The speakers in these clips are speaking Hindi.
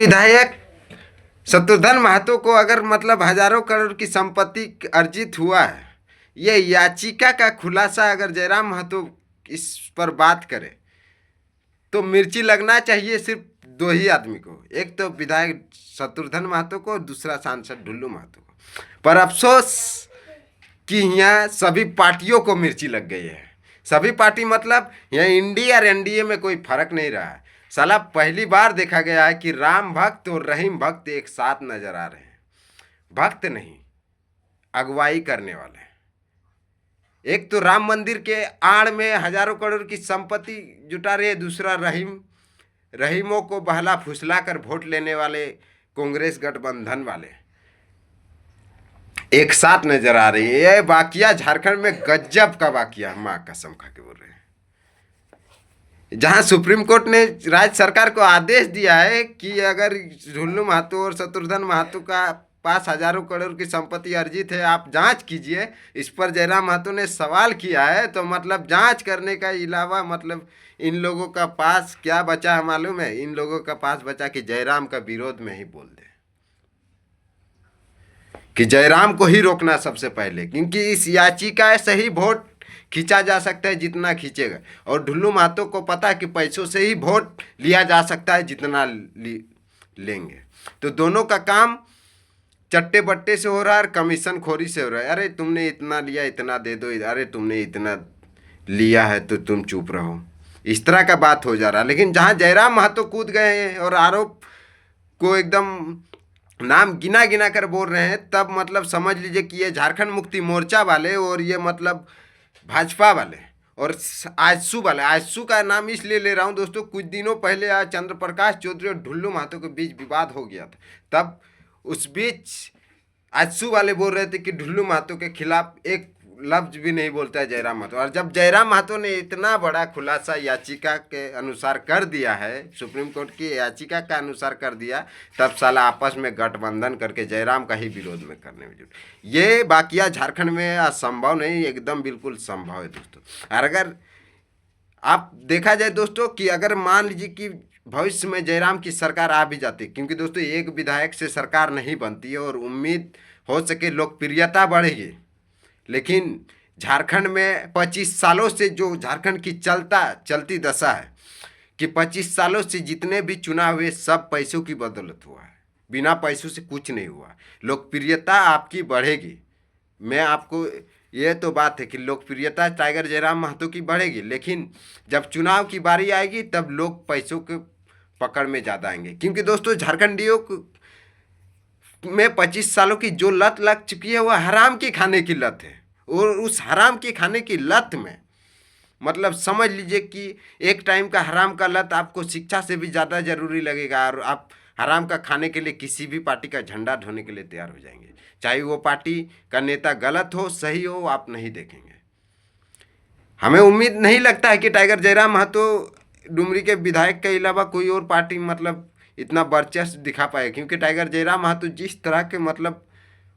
विधायक शत्रुघ्न महतो को अगर मतलब हजारों करोड़ की संपत्ति अर्जित हुआ है, ये याचिका का खुलासा अगर जयराम महतो इस पर बात करे तो मिर्ची लगना चाहिए सिर्फ दो ही आदमी को, एक तो विधायक शत्रुघ्न महतो को और दूसरा सांसद ढुल्लू महतो को। पर अफसोस कि यहाँ सभी पार्टियों को मिर्ची लग गई है। सभी पार्टी मतलब यहाँ इंडिया और एनडीए में कोई फर्क नहीं रहा है। साला पहली बार देखा गया है कि राम भक्त और रहीम भक्त एक साथ नजर आ रहे हैं। भक्त नहीं, अगुवाई करने वाले। एक तो राम मंदिर के आड़ में हजारों करोड़ की संपत्ति जुटा रहे, दूसरा रहीमों को बहला फुसला कर वोट लेने वाले कांग्रेस गठबंधन वाले एक साथ नजर आ रही है। ये वाकिया झारखंड में गजब का वाकिया, माँ कसम खा के बोल रहे हैं। जहां सुप्रीम कोर्ट ने राज्य सरकार को आदेश दिया है कि अगर ढुल्लू महतो और शत्रुघ्न महतो का पास हजारों करोड़ की संपत्ति अर्जित है, आप जांच कीजिए। इस पर जयराम महतो ने सवाल किया है, तो मतलब जांच करने का अलावा मतलब इन लोगों का पास क्या बचा है मालूम है? इन लोगों का पास बचा कि जयराम का विरोध में ही बोल दे, कि जयराम को ही रोकना सबसे पहले, क्योंकि इस याचिका से ही वोट खींचा जा सकता है जितना खींचेगा, और ढुल्लू महतो को पता है कि पैसों से ही वोट लिया जा सकता है जितना लेंगे। तो दोनों का काम चट्टे बट्टे से हो रहा है और कमीशन खोरी से हो रहा है। अरे तुमने इतना लिया, इतना दे दो, अरे तुमने इतना लिया है तो तुम चुप रहो, इस तरह का बात हो जा रहा है। लेकिन जहाँ जयराम महतो कूद गए हैं और आरोप को एकदम नाम गिना गिना कर बोल रहे हैं, तब मतलब समझ लीजिए कि ये झारखंड मुक्ति मोर्चा वाले और ये मतलब भाजपा वाले और आजसू वाले। आजसू का नाम इसलिए ले रहा हूँ दोस्तों, कुछ दिनों पहले आज चंद्र प्रकाश चौधरी और ढुल्लू महतो के बीच विवाद हो गया था। तब उस बीच आजसू वाले बोल रहे थे कि ढुल्लू महतो के खिलाफ एक लफ्ज भी नहीं बोलता है जयराम महतो। और जब जयराम महतो ने इतना बड़ा खुलासा याचिका के अनुसार कर दिया है, सुप्रीम कोर्ट की याचिका का अनुसार कर दिया, तब साला आपस में गठबंधन करके जयराम का ही विरोध में करने में जुट। ये बाकिया झारखंड में असंभव नहीं, एकदम बिल्कुल संभव है दोस्तों। और अगर आप देखा जाए दोस्तों कि अगर मान लीजिए कि भविष्य में जयराम की सरकार आ भी जाती, क्योंकि दोस्तों एक विधायक से सरकार नहीं बनती है और उम्मीद हो सके लोकप्रियता बढ़ेगी, लेकिन झारखंड में 25 सालों से जो झारखंड की चलती दशा है कि 25 सालों से जितने भी चुनाव हुए सब पैसों की बदौलत हुआ है, बिना पैसों से कुछ नहीं हुआ। लोकप्रियता आपकी बढ़ेगी, मैं आपको ये तो बात है कि लोकप्रियता टाइगर जयराम महतो की बढ़ेगी, लेकिन जब चुनाव की बारी आएगी तब लोग पैसों के पकड़ में ज़्यादा आएंगे। क्योंकि दोस्तों झारखंडियों में 25 सालों की जो लत लग चुकी है वह हराम की खाने की लत है, और उस हराम की खाने की लत में मतलब समझ लीजिए कि एक टाइम का हराम का लत आपको शिक्षा से भी ज़्यादा ज़रूरी लगेगा, और आप हराम का खाने के लिए किसी भी पार्टी का झंडा ढोने के लिए तैयार हो जाएंगे, चाहे वो पार्टी का नेता गलत हो सही हो, आप नहीं देखेंगे। हमें उम्मीद नहीं लगता है कि टाइगर जयराम महतो डुमरी के विधायक के अलावा कोई और पार्टी मतलब इतना वर्चस्व दिखा पाए, क्योंकि टाइगर जयराम महतो जिस तरह के मतलब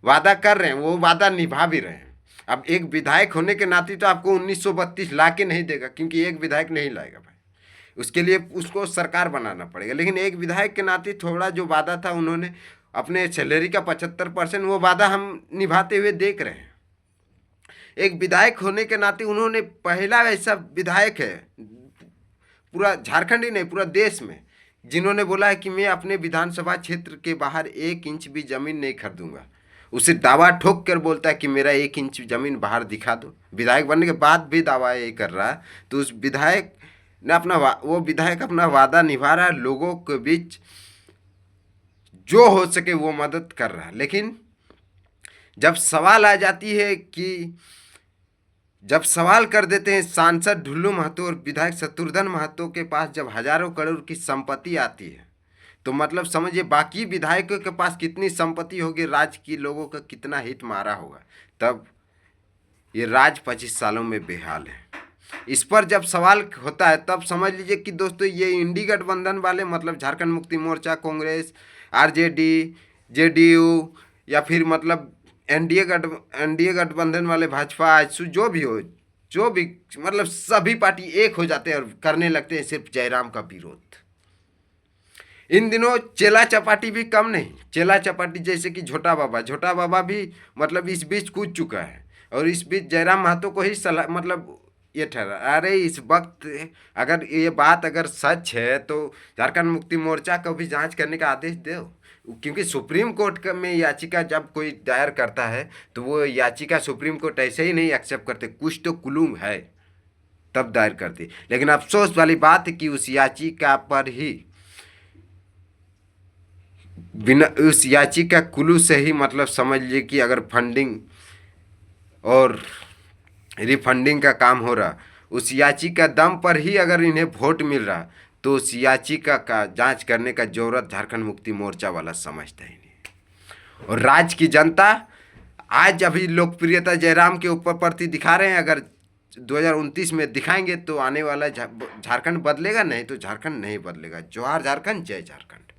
वादा कर रहे हैं वो वादा निभा भी रहे हैं। अब एक विधायक होने के नाते तो आपको 1932 ला के नहीं देगा, क्योंकि एक विधायक नहीं लाएगा भाई, उसके लिए उसको सरकार बनाना पड़ेगा। लेकिन एक विधायक के नाते थोड़ा जो वादा था उन्होंने अपने सैलरी का 75% वो वादा हम निभाते हुए देख रहे हैं। एक विधायक होने के नाते उन्होंने पहला ऐसा विधायक है पूरा झारखंड ही नहीं पूरा देश में जिन्होंने बोला है कि मैं अपने विधानसभा क्षेत्र के बाहर 1 इंच भी ज़मीन नहीं खरीदूंगा। उसे दावा ठोक कर बोलता है कि मेरा 1 इंच ज़मीन बाहर दिखा दो। विधायक बनने के बाद भी दावा यही कर रहा है, तो उस विधायक ने वो विधायक अपना वादा निभा रहा है, लोगों के बीच जो हो सके वो मदद कर रहा है। लेकिन जब सवाल आ जाती है कि जब सवाल कर देते हैं सांसद ढुल्लू महतो और विधायक शत्रुघ्न महतो के पास जब हजारों करोड़ की संपत्ति आती है, तो मतलब समझिए बाकी विधायकों के पास कितनी संपत्ति होगी, राज्य की लोगों का कितना हित मारा होगा, तब ये राज्य 25 सालों में बेहाल है। इस पर जब सवाल होता है तब समझ लीजिए कि दोस्तों ये इंडी गठबंधन वाले मतलब झारखंड मुक्ति मोर्चा, कांग्रेस, आरजेडी, जेडीयू या फिर मतलब एनडीए गठबंधन वाले भाजपा, आजसू जो भी हो, जो भी मतलब सभी पार्टी एक हो जाते हैं और करने लगते हैं सिर्फ जयराम का विरोध। इन दिनों चेला चपाटी भी कम नहीं, चेला चपाटी जैसे कि छोटा बाबा भी मतलब इस बीच कूद चुका है, और इस बीच जयराम महतो को ही सलाह मतलब ये ठहरा, अरे इस वक्त अगर ये बात अगर सच है तो झारखंड मुक्ति मोर्चा को भी जांच करने का आदेश दो, क्योंकि सुप्रीम कोर्ट में याचिका जब कोई दायर करता है तो वो याचिका सुप्रीम कोर्ट ऐसे ही नहीं एक्सेप्ट करते, कुछ तो कुलूम है तब दायर करती। लेकिन अफसोस वाली बात है कि उस याचिका पर ही बिना उस याचिका कुल्लू से ही मतलब समझ लीजिए कि अगर फंडिंग और रिफंडिंग का काम हो रहा, उस याचिका दम पर ही अगर इन्हें वोट मिल रहा, तो उस याचिका का जांच करने का जरूरत झारखंड मुक्ति मोर्चा वाला समझता ही नहीं। और राज्य की जनता आज अभी लोकप्रियता जयराम के ऊपर प्रति दिखा रहे हैं, अगर 2029 में दिखाएंगे तो आने वाला झारखंड बदलेगा, नहीं तो झारखंड नहीं बदलेगा। जोहार झारखंड, जय झारखंड।